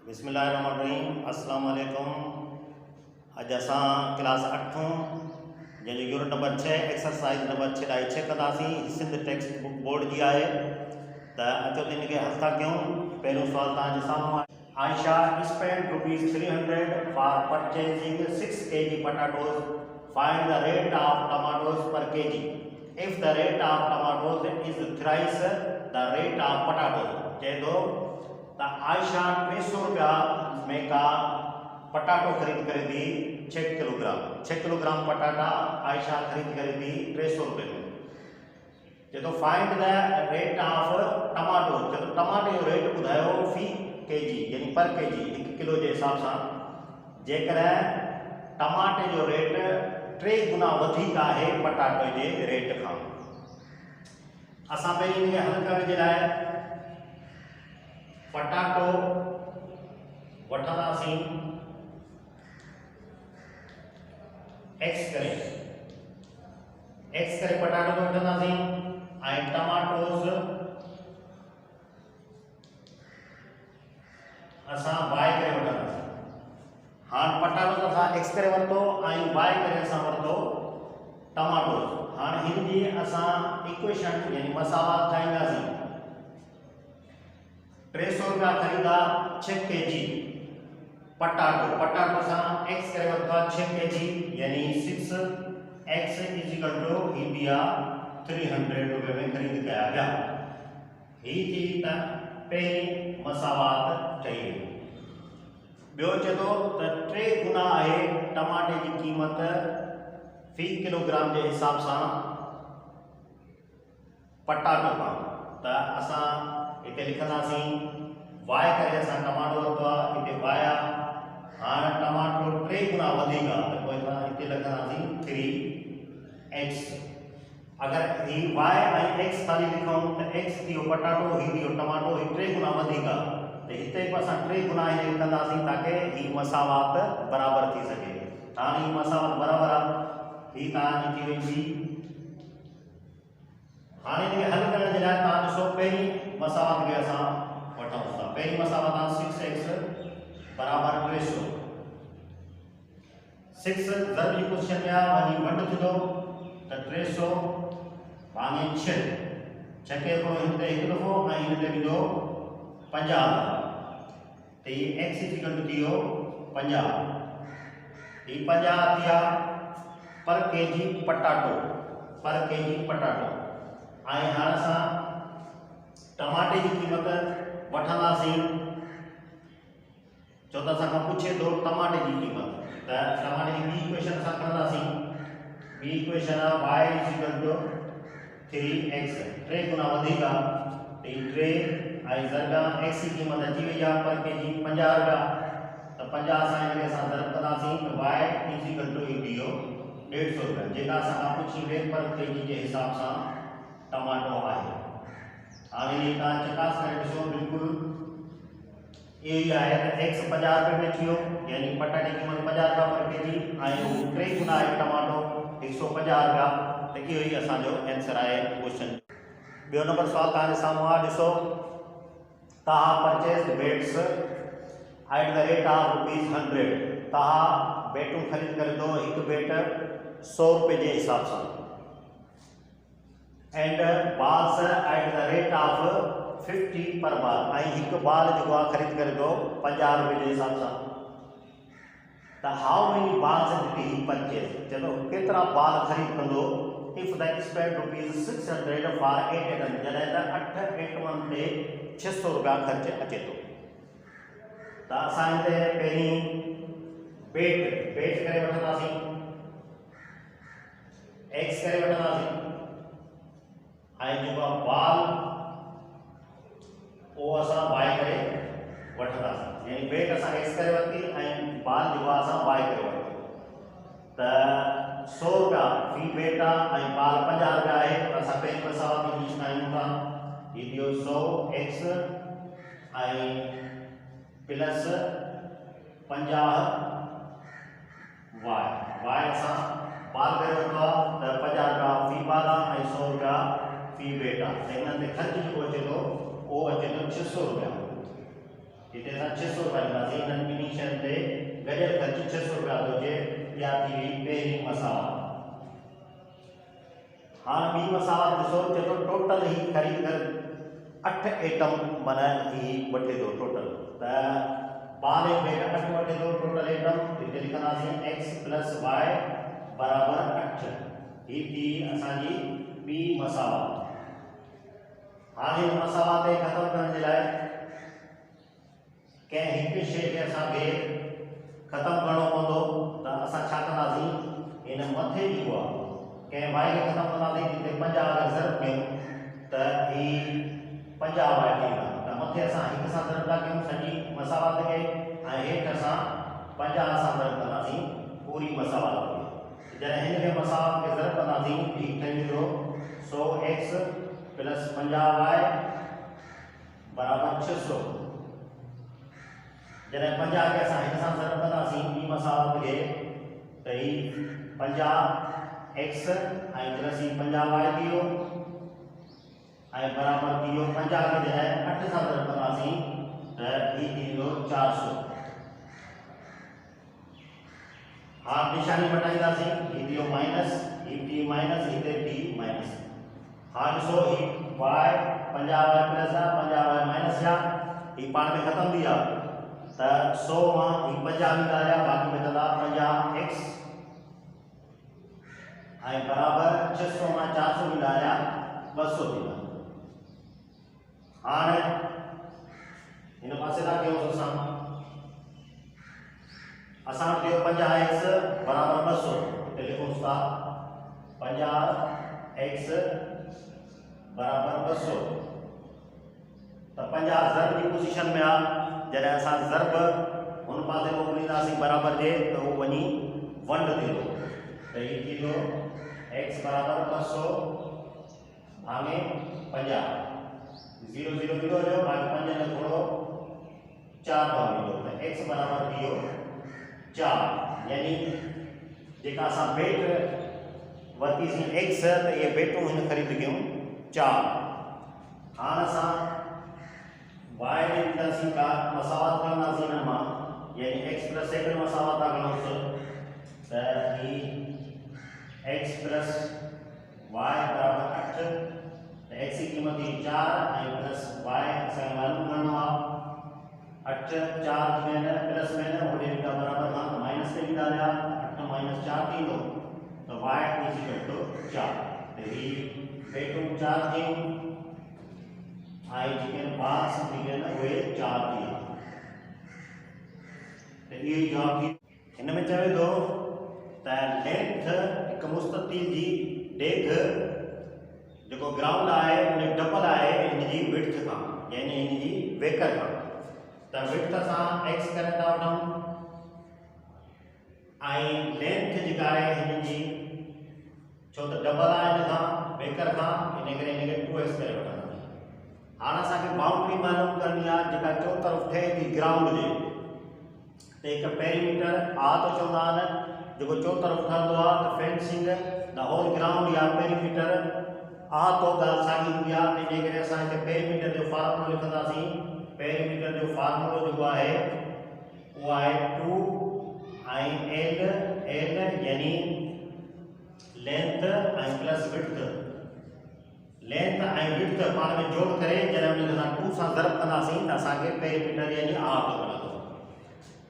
बिस्मिल्लाहिर्रहमानिर्रहीम। अस्सलाम वालेकुम। अॼु असां क्लास 8 जंहिंजो यूनिट नंबर 6 एक्सरसाइज नंबर 6 ॾाई 6 कंदासीं। सिंध टेक्स्ट बुक बोर्ड जी आहे त अचो त हिनखे हल था कयूं। पहिरियों सुवालु तव्हांजे साम्हूं आहे। Ayesha spent ₹300 for purchasing 6 kg potatoes. Find the rate of tomatoes per kg. If the rate of tomatoes is thrice the rate of potatoes. चए थो त आयशा 300 रुपया में का पटाटो खरीद करे थी 6 किलोग्राम पटाटा आयशा खरीद करे थी 300 रुपये में। चए थो find the rate of tomato. चए थो टमाटे जो रेट ॿुधायो फी केजी यानी पर केजी 1 किलो जे हिसाब सां। जेकर टमाटे जो रेट 3 गुना वधीक आहे पटाटे जे रेट खां। असां पहिरीं हिनखे हल करण जे लाइ पटाटो वठंदासीं एक्स करे पटाटो वठंदासीं ऐं टमाटोस असां वाई करे वठंदासीं। हाणे पटाटो असां एक्स करे वरितो ऐं वाई करे असां वरितो टमाटोस। हाणे हिन जी असां इक्वेशन यानी मसावात ठाहींदासीं। 300 रुपया ख़रीदा 6 केजी पटाटो सां एक्स करे वरितो 6 केजी यानी 6x ही दिया 300 रुपये में खरीद कया गया। ही थी त पहिरीं मसावात ठही वई। ॿियो चए थो त 3 गुना आहे टमाटे जी क़ीमत फी किलोग्राम जे हिसाब सां पटाटो खां। त असां हिते लिखंदासीं वाई करे असां टमाटो वरितो आहे हिते वाया। हाणे टमाटो 3 गुना वधीक आहे त पोइ असां हिते लिखंदासीं 3x। अगरि ही वाई ऐं एक्स ख़ाली लिखूं त एक्स थियो पटाटो ही थियो टमाटो ही 3 गुना वधीक आहे त हिते बि असां 3 गुना हिन लिखंदासीं ताकी ही मसावात बराबरि थी सघे। हाणे ही मसावात बराबरि आहे ही तव्हांजी थी वेंदी। हाणे हिनखे हल करण जे लाइ तव्हां ॾिसो पहिरीं मसावात खे असां वठूं था। पहिरीं मसावात आहे 6x बराबरि 300। 6 ज़रूरी पोजीशन में आहे वञी वंड थींदो त 300 भाङे 6 खे हिकिड़ो हिन ते हिकु दफ़ो ऐं हिन ते वेंदो 50 त हीअ x थी वियो 50। ही 50 थी विया पर केजी पटाटो ऐं हाणे असां टमाटे जी क़ीमत वठंदासीं। छो त असां खां पुछे थो टमाटे जी क़ीमत त टमाटे जी ॿी इक्वेशन असां खणंदासीं। ॿी इक्वेशन आहे y 3x 3 गुना वधीक आहे त 3 ऐं ज़रगा x जी क़ीमत अची वई आहे पर केजी 50 रुपया त 50 सां हिनखे असां ज़रब कंदासीं त y इहो 150 रुपया जेका असां खां पुछी वे पर केजी जे हिसाब सां टमाटो आहे। हाणे ये तव्हां चकास करे ॾिसो बिल्कुलु इहो ई आहे त x 50 रुपये में थियो यानी पटाटे जी क़ीमत 50 रुपया पर केजी ऐं 3 गुना आहे टमाटो 150 रुपया त इहो ई असांजो आंसर आहे क्वेश्चन। ॿियो नंबर सुवालु तव्हांजे साम्हूं आहे। ॾिसो तव्हां purchase bets at the rate of ₹100। तव्हां बेटूं ख़रीद करे थो हिकु बेट 100 रुपये जे हिसाब सां and balls at the rate of 50 per बाल ऐं हिकु बाल जेको आहे ख़रीद करे थो 50 रुपये जे हिसाब सां। त how many balls did he purchase. चलो केतिरा बाल ख़रीद कंदो if the spend ₹600 for 8 item जॾहिं त 8 आइटमनि ते 600 रुपया ख़र्च अचे थो। त असां हिते पहिरीं बेट करे वठंदासीं एक्स करे वठंदासीं ऐं जेको आहे बाल उहो असां वाई करे वठंदासीं यानी बेट असां एक्स करे वरिती ऐं बाल जेको आहे असां वाई करे वरितो त 100 रुपया फी बेट आहे ऐं बाल 50 रुपया आहे त असां पहिरीं मसावात में ठाहियूं था। हीअ थियो 100x ऐं प्लस 50 वाई असां बाल करे वरितो आहे त 50 रुपया फी बाल आहे ऐं 100 रुपया फी बेट आहे। त हिन ते ख़र्चु जेको अचे थो उहो अचे थो 600 रुपया। हिते असां 600 रुपया ॾींदासीं। हिननि ॿिन्ही शयुनि ते गॾियल ख़र्च 600 रुपया थो अचे। इहा थी वई पहिरीं मसावत। हाणे ॿी मसावत ॾिसो, चए थो टोटल ही ख़रीदगर 8 आइटम माना ही वठे थो टोटल। त ॿारहें बैग 8 वठे थो टोटल आइटम। हिते लिखंदासीं x + y बराबर 8। ही थी असांजी ॿी मसावत। हाणे हिन मसावत खे ख़तमु करण जे लाइ कंहिं हिकु शइ खे असांखे ख़तमु करणो पवंदो। त असां छा कंदासीं, हिन मथे जेको आहे कंहिं y खे ख़तमु कंदासीं। जिते 50 अगरि ज़रब कयूं त ही 50 y थींदा। त मथे असां हिक सां ज़रब था कयूं सॼी मसावत खे, ऐं हेठि असां 50 सां ज़रब कंदासीं पूरी मसावत खे। जॾहिं हिन खे मसावत खे ज़रब कंदासीं, ही ठही वेंदो 100x + 50y बराबर 600। जॾहिं 50 खे असां हिन सां ज़रब कंदासीं ॿी मसावत खे, त ही 50x ऐं प्लस ही 50y थी वियो, ऐं बराबर थी वियो 50 खे जॾहिं 8 सां ज़रब कंदासीं त ही थी वेंदो 400। हाँ निशानी मटाईंदासीं, ही थी वियो माइनस, ही थी माइनस, हिते थी माइनस। हाँ ॾिसो ही y 50y प्लस आहे, 50y माइनस जा, ही पाण में ख़तम थी विया। त 100 मां ही 50 ईंदा रहिया, बाक़ी बचंदा 50x ऐं बराबर 600 मां 400 ईंदा रहिया 200 थींदा। हाणे हिन पासे था कयूं असां वटि 50x बराबर 200। हिते लिखूं था 50x बराबर 200। त 50 ज़रब जी पोजीशन में आहे। जॾहिं असां ज़रब हुन पासे मोकिलींदासीं बराबर जे, त उहो वञी वंड थींदो। त हीउ थींदो x बराबर 200 भाङे 50। 0 0 ईंदो रहियो, बाक़ी 5 में थोरो 4 भाग ईंदो। त x बराबर थी वियो 4। यानी जेका असां बेट वरितीसीं x, त इहे बेटूं हिन ख़रीद कयूं 4। हाणे असां y ॾे ॾींदासीं का मसावत कंदासीं हिन मां, यानी x + सेकंड मसावत था कयूंसि। त ही x + y बराबर 8। त x की क़ीमत थी 4 ऐं प्लस y असांखे मालूम करणो आहे। 8 4 में न प्लस में न होॾे ईंदा बराबर खां माइनस ते ईंदा रहिया। 8 - 4 थींदो, त y = 4। त ही बेटूं 4 थियूं ऐं जेके पास थी विया न उहे 4 थी विया। त इहो ई जवाब थी। हिन में चवे थो त लेंथ हिकु मुस्ततील जी डेघ जेको ग्राउंड आहे उन डबल आहे हिन जी विड्थ खां, यानी हिन जी वेकर खां। त विड्थ सां x करे था वठूं ऐं लेंथ जेका आहे हिन जी, छो त डबल आहे हिन खां वेकर खां, इन करे हिन खे 2x करे वठंदासीं। हाणे असांखे बाउंड्री मालूम करणी आहे जेका चों तरफ़ ठहे थी ग्राउंड जे। त हिकु पेरीमीटर आ तो चवंदा आहिनि, जेको चों तरफ़ ठहंदो आहे। त फेंसिंग द होल ग्राउंड या पेरीमीटर आ तो ॻाल्हि साॻी हूंदी आहे। तंहिंजे करे असां हिते पेरीमीटर जो फार्मूलो लिखंदासीं। पेरीमीटर जो फार्मूलो जेको आहे उहो आहे 2 ऐं l यानी लेंथ ऐं प्लस विड्थ। लेंथ ऐं विड्थ पाण में जोड़ करे जॾहिं उन खे असां 2 सां ज़रब कंदासीं त असांखे पेरीमीटर यानी r थो मिलंदो।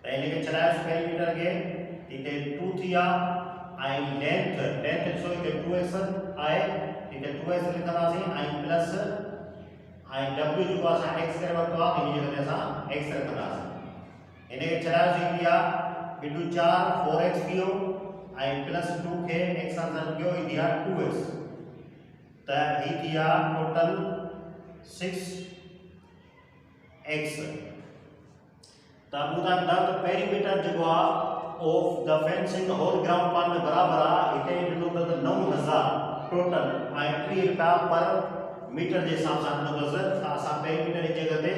त इन खे छॾायोसि पेरीमीटर खे, हिते 2 थी विया ऐं लेंथ ॾिसो हिते 2x आहे, हिते 2x लिखंदासीं ऐं प्लस ऐं w जेको असां x करे वरितो आहे इन जी जॻह ते असां x रखंदासीं। इन खे छॾायोसि ईंदी आहे 2 4 4x थी वियो ऐं प्लस 2 खे x सां ज़रब कयो, ईंदी आहे 2x। त ही थी विया टोटल 6x। त ॿुधायो त पेरीमीटर जेको आहे of the fencing whole ground पाण में बराबर आहे। हिते ॾिनो त 9000 टोटल ऐं 30 रुपया पर मीटर जे हिसाब सां ॾिनो अथसि। त असां पेरीमीटर जी जॻह ते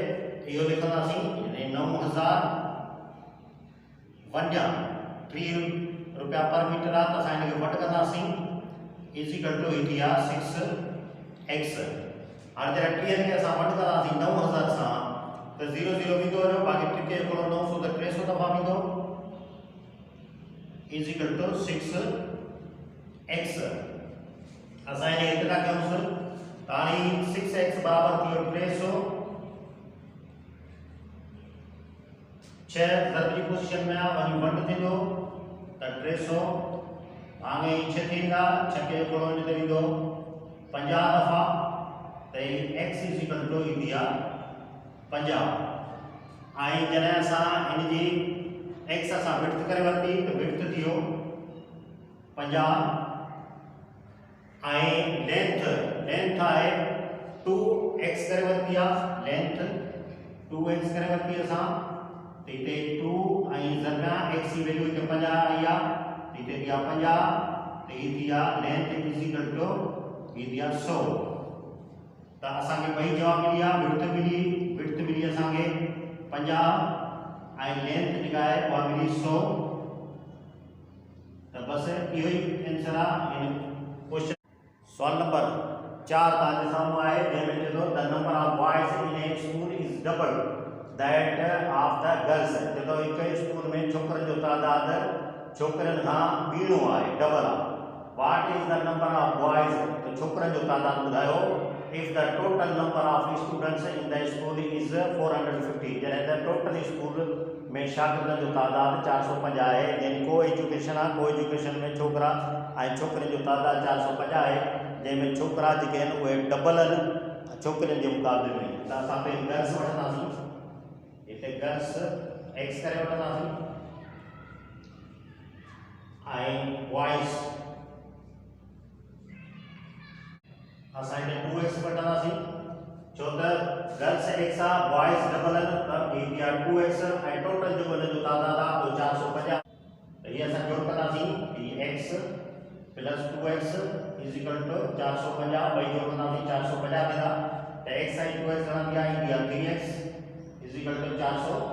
इहो लिखंदासीं, यानी 9000 वंजा 30 रुपया पर मीटर आहे। त असां हिन खे वट कंदासीं इज़िकल टू थी आहे 6x। हाणे जॾहिं 30 खे असां वट कंदासीं 9000 सां त 0 0 वेंदो रहियो, बाक़ी इज इक्वल टू 6x असां इन्हें एतिरा कयूंसि त हाणे 6x बराबर थी वियो 300 6 ज़रब जी पोजीशन में आहे वञी वंड थींदो त 300 हाणे 6 थींदा 6 खे थोरो इन ते ईंदो 50 दफ़ा त x इज इक्वल टू ईंदी आहे 50 ऐं जॾहिं असां हिन जी x असां विड्थ करे वरिती त विड्थ थी वियो 50 ऐं लेंथ आहे 2x करे वरिती आहे लेंथ 2x करे वरिती असां त हिते 2 ऐं ज़रगा x जी वैल्यू हिते 50 आई आहे हिते थी आहे 50 त हीअ थी आहे लेंथ इज इक्वल टू हीअ थी आहे 100 त असांखे ॿई जवाब मिली आहे विड्थ मिली असांखे 50 ऐं लेंथ जेका आहे उहा मिली 100 त बसि इहो ई आंसर आहे हिन क्वेश्चन। सवाल नंबर 4 तव्हांजे साम्हूं आहे जंहिंमें चए थो the number of boys in A school is double that of the girls. चए थो हिकु स्कूल में छोकिरनि जो तइदादु छोकिरनि खां ॿीणो आहे डबल आहे। What is the number of boys त छोकिरनि जो तइदादु ॿुधायो if the total number of students in the school is 450 जॾहिं त टोटल स्कूल में शागिर्दनि जो तइदादु 450 आहे यानी को एजुकेशन आहे को एजुकेशन में छोकिरा ऐं छोकिरियुनि जो तइदादु 450 आहे जंहिंमें छोकिरा जेके आहिनि उहे डबल आहिनि छोकिरियुनि जे मुक़ाबले में। त असां पहिरीं गर्ल्स वठंदासीं हिते गर्ल्स x करे वठंदासीं ऐं बॉयज़ असां हिते 2x वठंदासीं छो त गर्ल्स x आहे बॉयज़ डबल आहिनि त हीअ थी आहे 2x ऐं टोटल जो हुन जो तइदादु आहे उहो 450 त हीअ असां जोड़ कंदासीं हीअ x plus 2x is equal to 450 ॿई जोड़ कंदासीं 450 थींदा त x ऐं 2x रहंदी आहे ईंदी आहे 3x इज इक्वल टू 450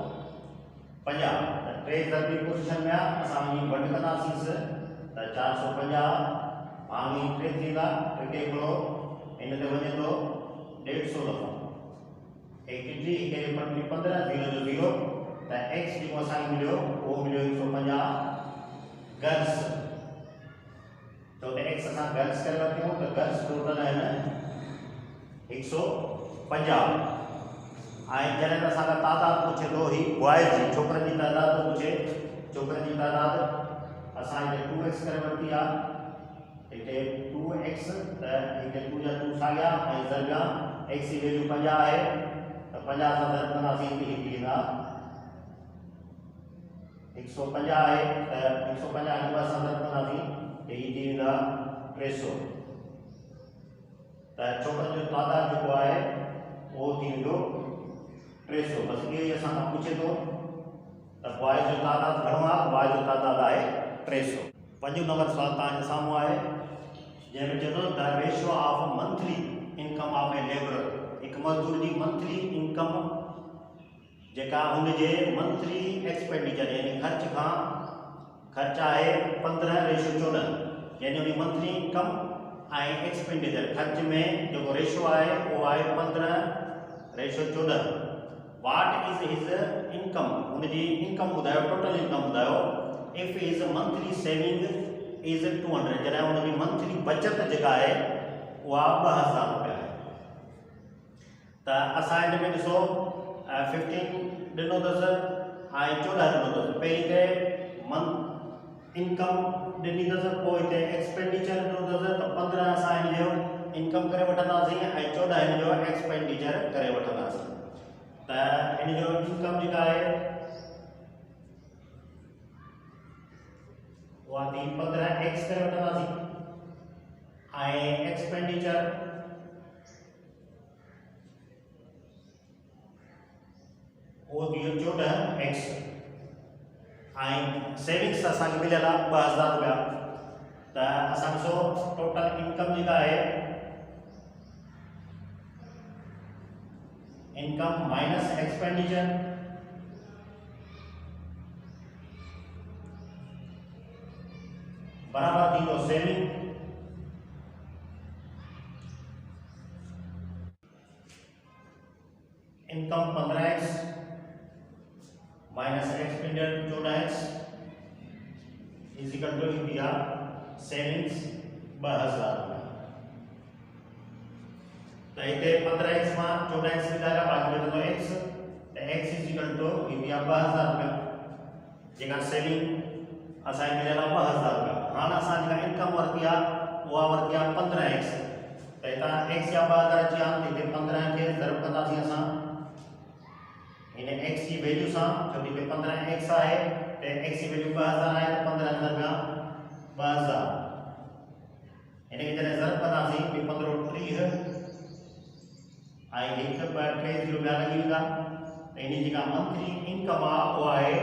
त 3 ज़रबी पोजीशन में आहे असां वञी वंड कंदासीं त 450 भाङी 3 थींदा 3 खे हिकिड़ो इन ते वञे थो 150 दफ़ा 1 जी हिकु पटरी 15 0 जो 0 त x जेको असांखे मिलियो उहो मिलियो 150 गर्ल्स छो त x असां गर्ल्स करे वरितियूं त गर्ल्स टोटल आहिनि 150 ऐं जॾहिं असांखां तइदादु पुछे थो ही बॉयज़ जी छोकिरनि जी तइदादु पुछे छोकिरनि जी तइदादु असां हिते 2x करे वरिती आहे हिते 2x त हिते 2 जा 2 साॻिया ऐं ज़रगा x जी वैल्यू 50 आहे त 50 सां ज़रब कंदासीं त हीअ ईंदा 150 आहे त 150 खे 2 सां ज़रब कंदासीं त हीअ ईंदा 300 त छोकिरनि जो तइदादु जेको आहे उहो थी वेंदो 300 बसि इहो ई असांखां पुछे थो त बॉयज़ जो तइदादु घणो आहे बॉयज़ जो तइदादु आहे 300। 5 नंबर सवाल तव्हांजे साम्हूं आहे जंहिंमें चए थो the ratio of monthly income of A labourer हिकु मज़दूर जी मंथली इनकम जेका हुनजे मंथली एक्सपेंडिचर यानी ख़र्च आहे 15:14 यानी हुन मंथली इनकम ऐं एक्सपेंडिचर ख़र्च में जेको रेशियो आहे उहो आहे 15:14। वाट इज़ हिज इनकम हुनजी इनकम ॿुधायो टोटल इनकम ॿुधायो if his monthly saving is 200 जॾहिं हुनजी मंथली बचत जेका आहे उहा 2000 रुपया आहे त असां हिन में ॾिसो 15 ॾिनो अथसि ऐं 14 ॾिनो अथसि पहिरीं ते इनकम ॾिनी अथसि पोइ हिते एक्सपेंडिचर ॾिनो अथसि त 15 असां हिन जो इनकम करे वठंदासीं ऐं 14 हिन जो एक्सपेंडिचर करे वठंदासीं त हिन जो इनकम जेका आहे उहा थी 15x करे वठंदासीं ऐं एक्सपेंडिचर उहो थी वियो 14x ऐं सेविंग्स असांखे मिलियल आहे 2000 रुपया त असां ॾिसो टोटल इनकम जेका आहे इनकम माइनस एक्सपेंडिचर बराबर थींदो saving income 15x minus expenditure 14x equal to India savings 2000 रुपया। तो इतने 15x में 14x मिलाएगा, बाकी बचो x, तो x इक्वल टू इंडिया 2000 रुपया जेका सेविंग असां मिलेला 2000 रुपया। हाँ असां जेका इनकम वरती आहे उहा वरती आहे 15x, तो इतना x या 2000 अची आहे, तो 15 के ज़रब कंदासीं असां इन x की वैल्यू सां, छो कि 15x आहे, तो x की वैल्यू 2000 आहे, तो 15 × 2000 इनके जॾहिं ज़रब कंदासीं 15 30 ऐं 1 2 0 ॿिया लॻी वेंदा, त इन जेका मंथली इनकम आहे उहा आहे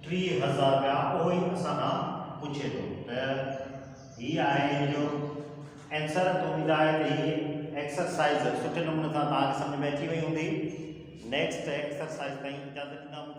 30,000 रुपया। उहो ई असां खां पुछे थो, त हीअ आहे इन जो आंसर। तो उम्मीद आहे त हीअ एक्सरसाइज़ सुठे नमूने सां तव्हांखे सम्झ में अची वई हूंदी। नेक्स्ट एक्सरसाइज़ ताईं इजाज़त ॾींदा।